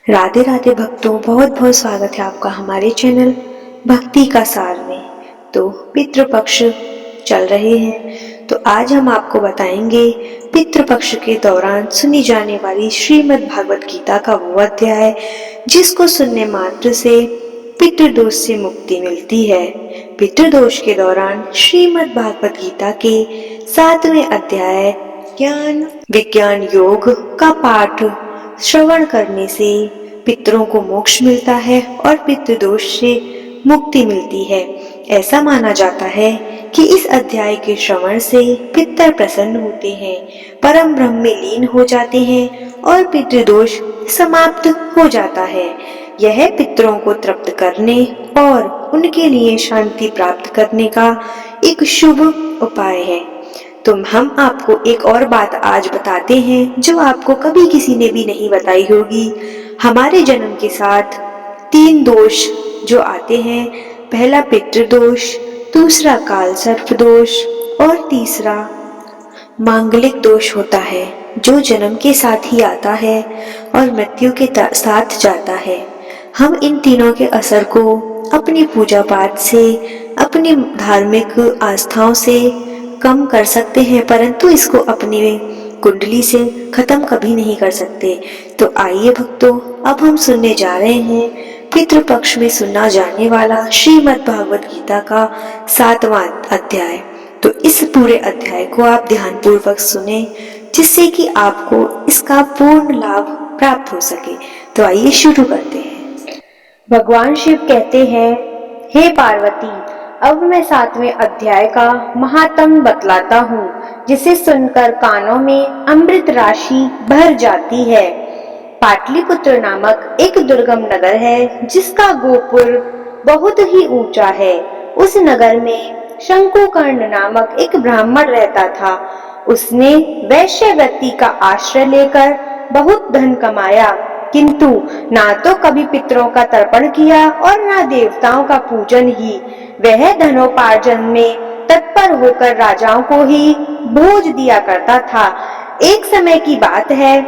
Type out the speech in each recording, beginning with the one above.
राधे राधे भक्तों, बहुत बहुत स्वागत है आपका हमारे चैनल भक्ति का सार में। तो पितृपक्ष चल रहे हैं, तो आज हम आपको बताएंगे पितृपक्ष के दौरान सुनी जाने वाली श्रीमद् भागवत गीता का वो अध्याय जिसको सुनने मात्र से पितृदोष से मुक्ति मिलती है। पितृदोष के दौरान श्रीमद् भागवत गीता के 7वें अध्याय ज्ञान विज्ञान योग का पाठ श्रवण करने से पितरों को मोक्ष मिलता है और पितृदोष से मुक्ति मिलती है। ऐसा माना जाता है कि इस अध्याय के श्रवण से पितर प्रसन्न होते हैं, परम ब्रह्म में लीन हो जाते हैं और पितृदोष समाप्त हो जाता है। यह पितरों को तृप्त करने और उनके लिए शांति प्राप्त करने का एक शुभ उपाय है। तो हम आपको एक और बात आज बताते हैं जो आपको कभी किसी ने भी नहीं बताई होगी। हमारे जन्म के साथ 3 दोष जो आते हैं, पहला पितृदोष, दूसरा काल सर्प दोष और तीसरा मांगलिक दोष होता है जो जन्म के साथ ही आता है और मृत्यु के साथ जाता है। हम इन तीनों के असर को अपनी पूजा पाठ से, अपनी धार्मिक आस्थाओं से कम कर सकते हैं, परंतु इसको अपनी कुंडली से खत्म कभी नहीं कर सकते। तो आइए भक्तों, अब हम सुनने जा रहे हैं पितृपक्ष में सुना जाने वाला श्रीमद् भागवत गीता का 7वां अध्याय। तो इस पूरे अध्याय को आप ध्यान पूर्वक सुने जिससे कि आपको इसका पूर्ण लाभ प्राप्त हो सके। तो आइए शुरू करते हैं। भगवान शिव कहते हैं, हे पार्वती, अब मैं 7वें अध्याय का महात्म्य बतलाता हूँ जिसे सुनकर कानों में अमृत राशि भर जाती है। पाटलिपुत्र नामक एक दुर्गम नगर है जिसका गोपुर बहुत ही ऊंचा है। उस नगर में शंकुकर्ण नामक एक ब्राह्मण रहता था। उसने वैश्य वृत्ति का आश्रय लेकर बहुत धन कमाया, किंतु ना तो कभी पितरों का तर्पण किया और ना देवताओं का पूजन ही। वह धनोपार्जन में तत्पर होकर राजाओं को ही भोज दिया करता था। एक समय की बात है,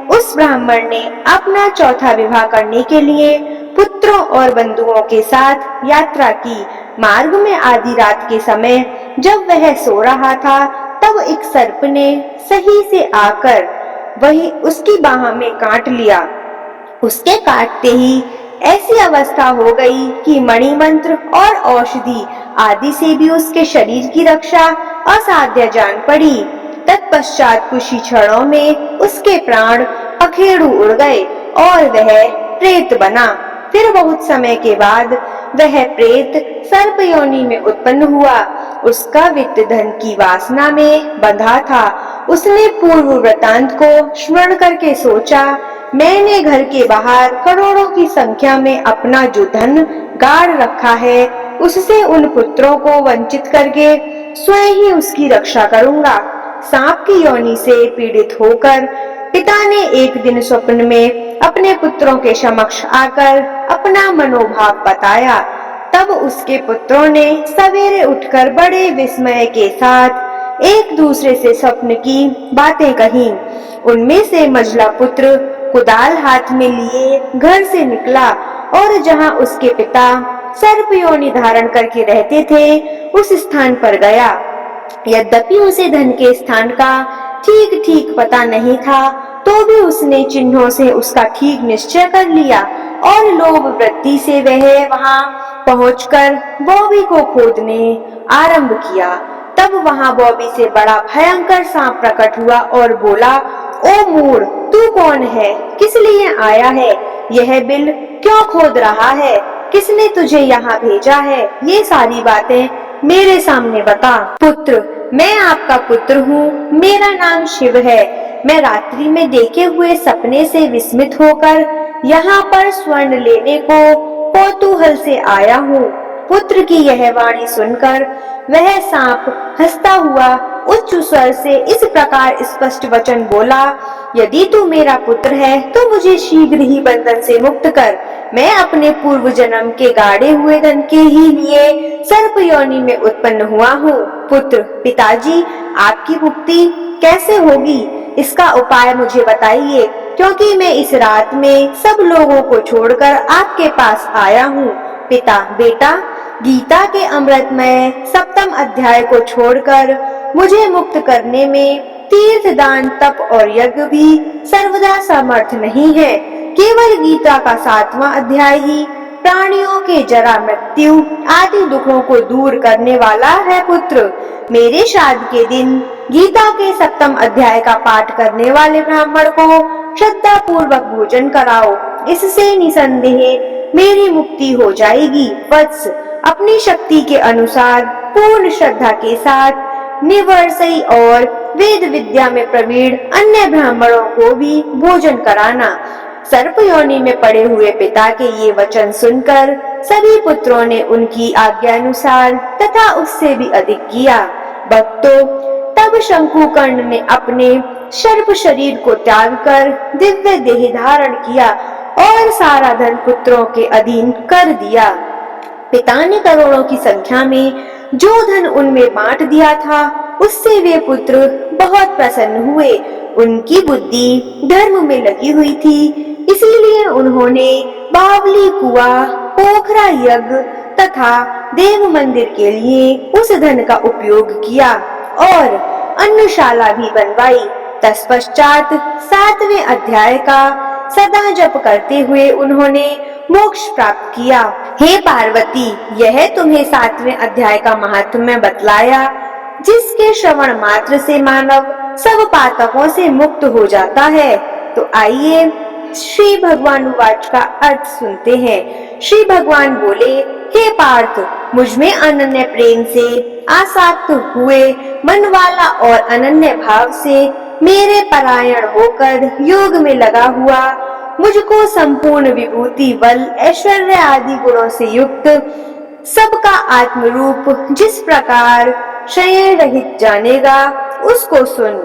उस ब्राह्मण ने अपना चौथा विवाह करने के लिए पुत्रों और बंधुओं के साथ यात्रा की। मार्ग में आधी रात के समय जब वह सो रहा था, तब एक सर्प ने सही से आकर वही उसकी बाह में काट लिया। उसके काटते ही ऐसी अवस्था हो गई कि मणि मंत्र और औषधि आदि से भी उसके शरीर की रक्षा असाध्य जान पड़ी। तत्पश्चात कुछ ही क्षणों में उसके प्राण पखेरु उड़ गए और वह प्रेत बना। फिर बहुत समय के बाद वह प्रेत सर्प योनि में उत्पन्न हुआ। उसका वित्त धन की वासना में बंधा था। उसने पूर्व वृतांत को स्मरण करके सोचा, मैंने घर के बाहर करोड़ों की संख्या में अपना जो धन गाड़ रखा है, उससे उन पुत्रों को वंचित करके स्वयं ही उसकी रक्षा करूंगा। सांप की योनि से पीड़ित होकर पिता ने एक दिन स्वप्न में अपने पुत्रों के समक्ष आकर अपना मनोभाव बताया। तब उसके पुत्रों ने सवेरे उठकर बड़े विस्मय के साथ एक दूसरे से स्वप्न की बातें कही। उनमें से मझला पुत्र कुदाल हाथ में लिए घर से निकला और जहां उसके पिता सर्प योनि धारण करके रहते थे, उस स्थान पर गया। यद्यपि उसे धन के स्थान का ठीक ठीक पता नहीं था, तो भी उसने चिन्हों से उसका ठीक निश्चय कर लिया और लोभ वृत्ति से वह वहां पहुंचकर बॉबी को खोदने आरंभ किया। तब वहां बॉबी से बड़ा भयंकर सांप प्रकट हुआ और बोला, ओ मूढ़, तू कौन है? किस लिए आया है? यह बिल क्यों खोद रहा है? किसने तुझे यहाँ भेजा है? ये सारी बातें मेरे सामने बता। पुत्र, मैं आपका पुत्र हूँ, मेरा नाम शिव है। मैं रात्रि में देखे हुए सपने से विस्मित होकर यहाँ पर स्वर्ण लेने को कौतूहल से आया हूँ। पुत्र की यह वाणी सुनकर वह सांप हंसता हुआ उच्च स्वर से इस प्रकार स्पष्ट वचन बोला, यदि तू मेरा पुत्र है तो मुझे शीघ्र ही बंधन से मुक्त कर। मैं अपने पूर्व जन्म के गाड़े हुए धन के ही लिए सर्प योनि में उत्पन्न हुआ हूँ। पुत्र, पिताजी, आपकी मुक्ति कैसे होगी? इसका उपाय मुझे बताइए। क्योंकि मैं इस रात में सब लोगों को छोड़कर आपके पास आया हूँ। पिता, बेटा, गीता के अमृतमय सप्तम अध्याय को छोड़कर मुझे मुक्त करने में तीर्थ, दान, तप और यज्ञ भी सर्वदा समर्थ नहीं है। केवल गीता का 7वां अध्याय ही प्राणियों के जरा, मृत्यु आदि दुखों को दूर करने वाला है। पुत्र, मेरे श्राद्ध के दिन गीता के 7वें अध्याय का पाठ करने वाले ब्राह्मण को श्रद्धा पूर्वक भोजन कराओ। इससे निसंदेह मेरी मुक्ति हो जाएगी। वत्स, अपनी शक्ति के अनुसार पूर्ण श्रद्धा के साथ निवर्षयी और वेद विद्या में प्रवीण अन्य ब्राह्मणों को भी भोजन कराना। सर्प योनि में पड़े हुए पिता के ये वचन सुनकर सभी पुत्रों ने उनकी आज्ञानुसार तथा उससे भी अधिक किया। भक्तों, तब शंकुकर्ण ने अपने सर्प शरीर को त्याग कर दिव्य देह धारण किया और सारा धन पुत्रों के अधीन कर दिया। पिता ने करोड़ों की संख्या में जो धन उनमें बांट दिया था, उससे वे पुत्र बहुत प्रसन्न हुए। उनकी बुद्धि धर्म में लगी हुई थी, इसीलिए उन्होंने बावली, कुआं, पोखरा, यज्ञ तथा देव मंदिर के लिए उस धन का उपयोग किया और अन्नशाला भी बनवाई। तत्पश्चात 7वें अध्याय का सदा जप करते हुए उन्होंने मोक्ष प्राप्त किया। हे पार्वती, यह तुम्हें 7वें अध्याय का महात्म्य बतलाया, जिसके श्रवण मात्र से मानव सब पातकों से मुक्त हो जाता है। तो आइए श्री भगवान वाच का अर्थ सुनते हैं। श्री भगवान बोले, हे पार्थ, मुझमें अनन्य प्रेम से आसक्त हुए मन वाला और अनन्य भाव से मेरे परायण होकर योग में लगा हुआ, मुझको संपूर्ण विभूति, बल, ऐश्वर्य आदि गुणों से युक्त सबका आत्म रूप जिस प्रकार क्षय रहित जानेगा, उसको सुन।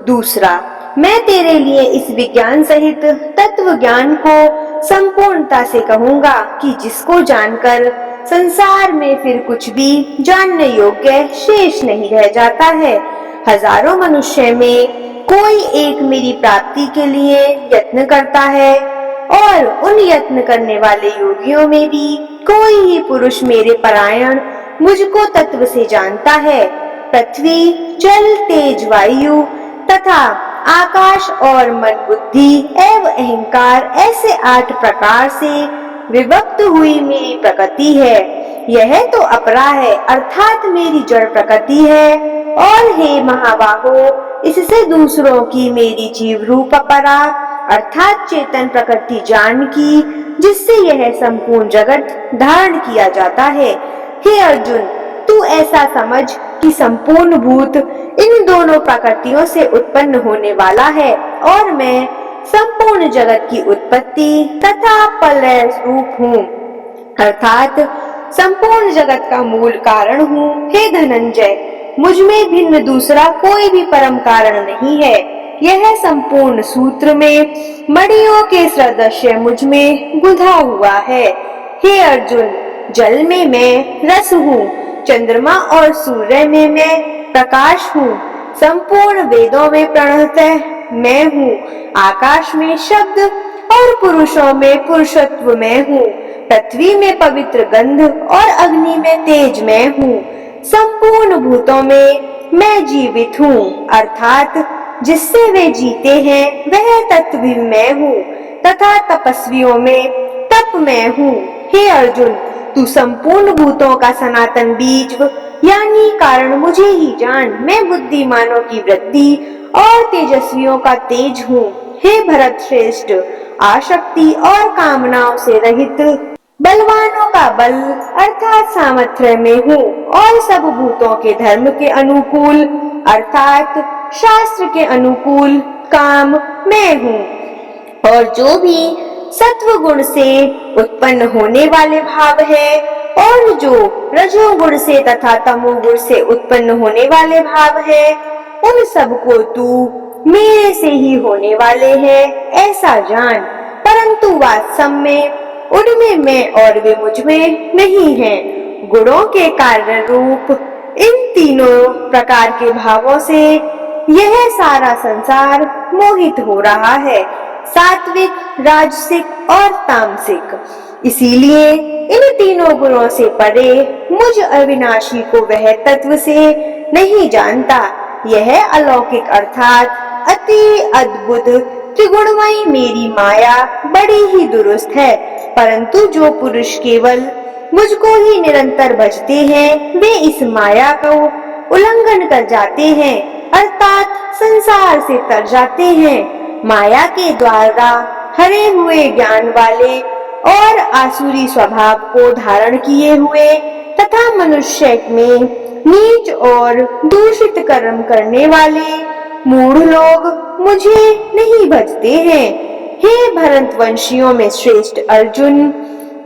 दूसरा, मैं तेरे लिए इस विज्ञान सहित तत्व ज्ञान को संपूर्णता से कहूँगा कि जिसको जानकर संसार में फिर कुछ भी जानने योग्य शेष नहीं रह जाता है। हजारों मनुष्य में कोई एक मेरी प्राप्ति के लिए यत्न करता है और उन यत्न करने वाले योगियों में भी कोई ही पुरुष मेरे परायण मुझको तत्व से जानता है। पृथ्वी, जल, तेज, वायु तथा आकाश और मन, बुद्धि एवं अहंकार, ऐसे 8 प्रकार से विभक्त हुई मेरी प्रकृति है। यह तो अपरा है, अर्थात मेरी जड़ प्रकृति है। और हे महाबाहो, इससे दूसरों की मेरी जीव रूप अपरा अर्थात चेतन प्रकृति जान की, जिससे यह संपूर्ण जगत धारण किया जाता है। हे अर्जुन, तू ऐसा समझ कि संपूर्ण भूत इन दोनों प्रकृतियों से उत्पन्न होने वाला है और मैं संपूर्ण जगत की उत्पत्ति तथा प्रलय रूप हूँ, अर्थात संपूर्ण जगत का मूल कारण हूँ। हे धनंजय, मुझमें भिन्न दूसरा कोई भी परम कारण नहीं है। यह संपूर्ण सूत्र में मणियों के सदृश मुझमें गुंथा हुआ है। हे अर्जुन, जल में मैं रस हूँ, चंद्रमा और सूर्य में मैं प्रकाश हूँ, संपूर्ण वेदों में प्रणतः मैं हूँ, आकाश में शब्द और पुरुषों में पुरुषत्व मैं हूँ, पृथ्वी में पवित्र गंध और अग्नि में तेज मैं हूँ, संपूर्ण भूतों में मैं जीवित हूँ, अर्थात जिससे वे जीते हैं वह तत्व भी मैं हूँ, तथा तपस्वियों में तप मैं हूँ। हे अर्जुन, तू संपूर्ण भूतों का सनातन बीज यानी कारण मुझे ही जान। मैं बुद्धिमानों की वृद्धि और तेजस्वियों का तेज हूँ। हे भरत श्रेष्ठ, आसक्ति और कामनाओं से रहित बलवानों का बल अर्थात सामर्थ्य में हूँ और सब भूतों के धर्म के अनुकूल अर्थात शास्त्र के अनुकूल काम मैं हूँ। और जो भी सत्व गुण से उत्पन्न होने वाले भाव है और जो रजोगुण से तथा तमोगुण से उत्पन्न होने वाले भाव है, उन सब को तू मेरे से ही होने वाले हैं ऐसा जान। परंतु वास्तव में उनमें मैं और वे मुझ में नहीं हैं। गुणों के कार्य रूप इन तीनों प्रकार के भावों से यह सारा संसार मोहित हो रहा है। सात्विक, राजसिक और तामसिक। इसीलिए इन तीनों गुणों से परे मुझ अविनाशी को वह तत्व से नहीं जानता। यह अलौकिक अर्थात अति अद्भुत त्रिगुणमयी मेरी माया बड़ी ही दुरुस्त है, परंतु जो पुरुष केवल मुझको ही निरंतर भजते हैं वे इस माया को उल्लंघन कर जाते हैं, अर्थात संसार से तर जाते हैं। माया के द्वारा हरे हुए ज्ञान वाले और आसुरी स्वभाव को धारण किए हुए तथा मनुष्य में नीच और दूषित कर्म करने वाले मूढ़ लोग मुझे नहीं भजते हैं। हे भरतवंशियों में श्रेष्ठ अर्जुन,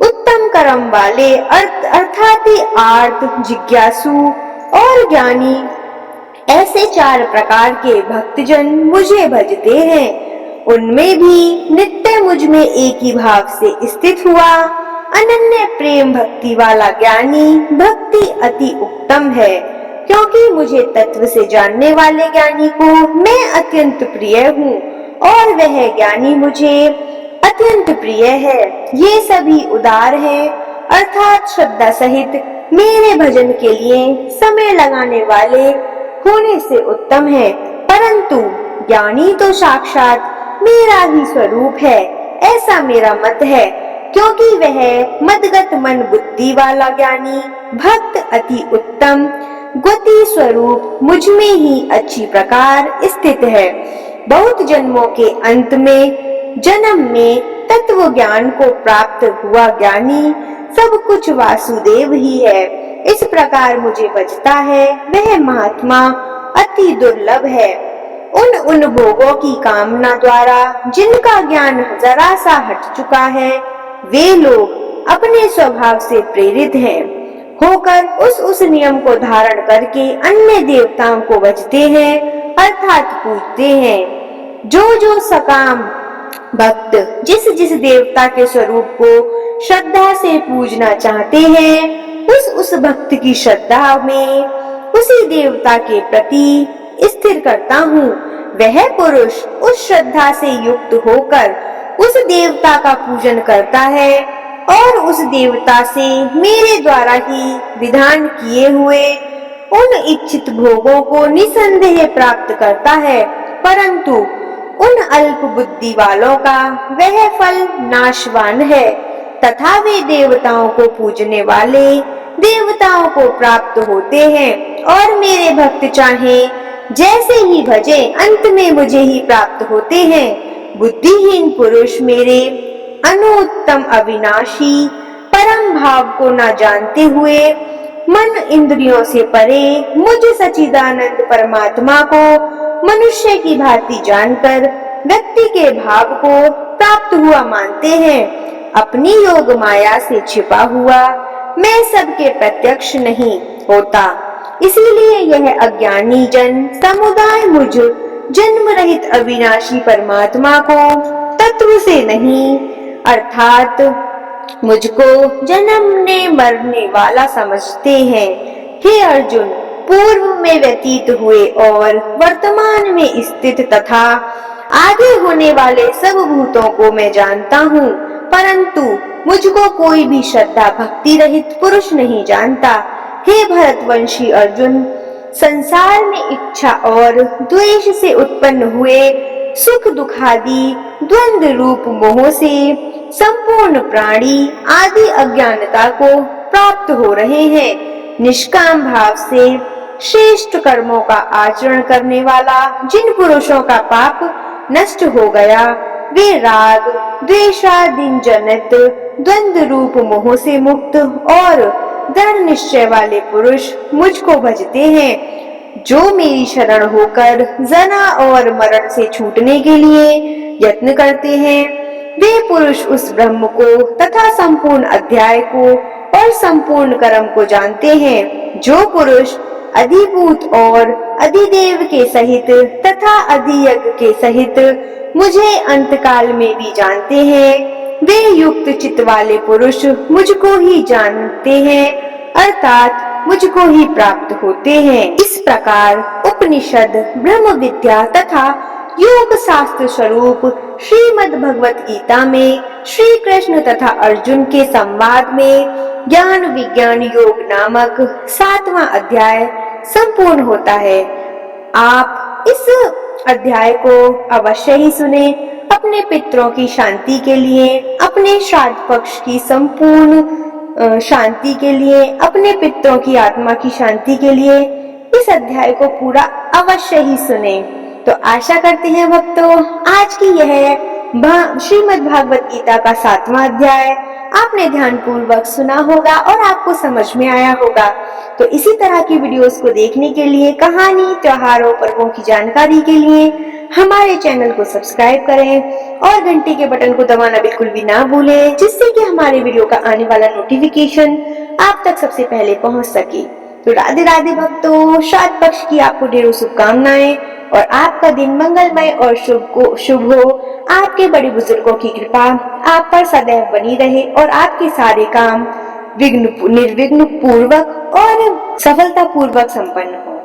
उत्तम कर्म वाले अर्थात आर्त, जिज्ञासु और ज्ञानी ऐसे 4 प्रकार के भक्तजन मुझे भजते हैं। उनमें भी नित्य मुझ में एक ही भाव से स्थित हुआ अनन्य प्रेम भक्ति वाला ज्ञानी भक्ति अति उत्तम है, क्योंकि मुझे तत्व से जानने वाले ज्ञानी को मैं अत्यंत प्रिय हूँ और वह ज्ञानी मुझे अत्यंत प्रिय है। ये सभी उदार है, अर्थात श्रद्धा सहित मेरे भजन के लिए समय लगाने वाले होने से उत्तम है, परंतु ज्ञानी तो साक्षात मेरा ही स्वरूप है, ऐसा मेरा मत है, क्योंकि वह मदगत मन बुद्धि वाला ज्ञानी भक्त अति उत्तम गति स्वरूप मुझ में ही अच्छी प्रकार स्थित है। बहुत जन्मों के अंत में जन्म में तत्व ज्ञान को प्राप्त हुआ ज्ञानी सब कुछ वासुदेव ही है, इस प्रकार मुझे बचता है वह महात्मा अति दुर्लभ है। उन भोगों की कामना द्वारा जिनका ज्ञान जरा सा हट चुका है वे लोग अपने स्वभाव से प्रेरित हैं होकर उस नियम को धारण करके अन्य देवताओं को भजते हैं, अर्थात पूजते हैं। जो सकाम भक्त जिस देवता के स्वरूप को श्रद्धा से पूजना चाहते हैं उस भक्त की श्रद्धा में उसी देवता के प्रति स्थिर करता हूँ। वह पुरुष उस श्रद्धा से युक्त होकर उस देवता का पूजन करता है और उस देवता से मेरे द्वारा ही विधान किए हुए उन इच्छित भोगों को निसंदेह प्राप्त करता है, परंतु उन अल्प बुद्धि वालों का वह फल नाशवान है तथा वे देवताओं को पूजने वाले देवताओं को प्राप्त होते हैं और मेरे भक्त चाहे जैसे ही भजे अंत में मुझे ही प्राप्त होते हैं। बुद्धिहीन पुरुष मेरे अनुत्तम अविनाशी परम भाव को न जानते हुए मन इंद्रियों से परे मुझ सच्चिदानंद परमात्मा को मनुष्य की भांति जानकर व्यक्ति के भाव को प्राप्त हुआ मानते हैं। अपनी योग माया से छिपा हुआ मैं सबके प्रत्यक्ष नहीं होता, इसीलिए यह अज्ञानी जन समुदाय मुझ जन्म रहित अविनाशी परमात्मा को तत्व से नहीं अर्थात मुझको जन्मने मरने वाला समझते हैं। हे अर्जुन, पूर्व में व्यतीत हुए और वर्तमान में स्थित तथा आगे होने वाले सब भूतों को मैं जानता हूँ, परंतु मुझको कोई भी श्रद्धा भक्ति रहित पुरुष नहीं जानता। हे भरतवंशी अर्जुन, संसार में इच्छा और द्वेष से उत्पन्न हुए सुख दुखादि द्वंद्व रूप मोह से संपूर्ण प्राणी आदि अज्ञानता को प्राप्त हो रहे हैं। निष्काम भाव से श्रेष्ठ कर्मों का आचरण करने वाला जिन पुरुषों का पाप नष्ट हो गया वे राग द्वेषादि जनित द्वंद्व रूप मोह से मुक्त और दृढ़ निश्चय वाले पुरुष मुझको भजते हैं। जो मेरी शरण होकर जना और मरण से छूटने के लिए यत्न करते हैं वे पुरुष उस ब्रह्म को तथा संपूर्ण अध्याय को और संपूर्ण कर्म को जानते हैं। जो पुरुष अधिभूत और अधिदेव के सहित तथा अधियज्ञ के सहित मुझे अंतकाल में भी जानते हैं वे युक्त चित्त वाले पुरुष मुझको ही जानते हैं, अर्थात मुझको ही प्राप्त होते हैं। इस प्रकार उपनिषद ब्रह्म विद्या तथा योग शास्त्र स्वरूप श्रीमद् भगवत गीता में श्री कृष्ण तथा अर्जुन के संवाद में ज्ञान विज्ञान योग नामक 7वां अध्याय संपूर्ण होता है। आप इस अध्याय को अवश्य ही सुने। अपने पितरों की शांति के लिए, अपने श्राद्ध पक्ष की संपूर्ण शांति के लिए, अपने पितरों की आत्मा की शांति के लिए इस अध्याय को पूरा अवश्य ही सुने। तो आशा करते हैं भक्तों, आज की यह श्रीमद् भागवत गीता का 7वां अध्याय आपने ध्यान पूर्वक सुना होगा और आपको समझ में आया होगा। तो इसी तरह की वीडियोस को देखने के लिए, कहानी, त्योहारों, पर्वों की जानकारी के लिए हमारे चैनल को सब्सक्राइब करें और घंटी के बटन को दबाना बिल्कुल भी ना भूलें, जिससे कि हमारे वीडियो का आने वाला नोटिफिकेशन आप तक सबसे पहले पहुंच सके। तो राधे राधे भक्तों, श्राद्ध पक्ष की आपको ढेरों शुभकामनाएं और आपका दिन मंगलमय और शुभ हो। आपके बड़े बुजुर्गों की कृपा आप पर सदैव बनी रहे और आपके सारे काम निर्विघ्न पूर्वक और सफलता पूर्वक संपन्न हो।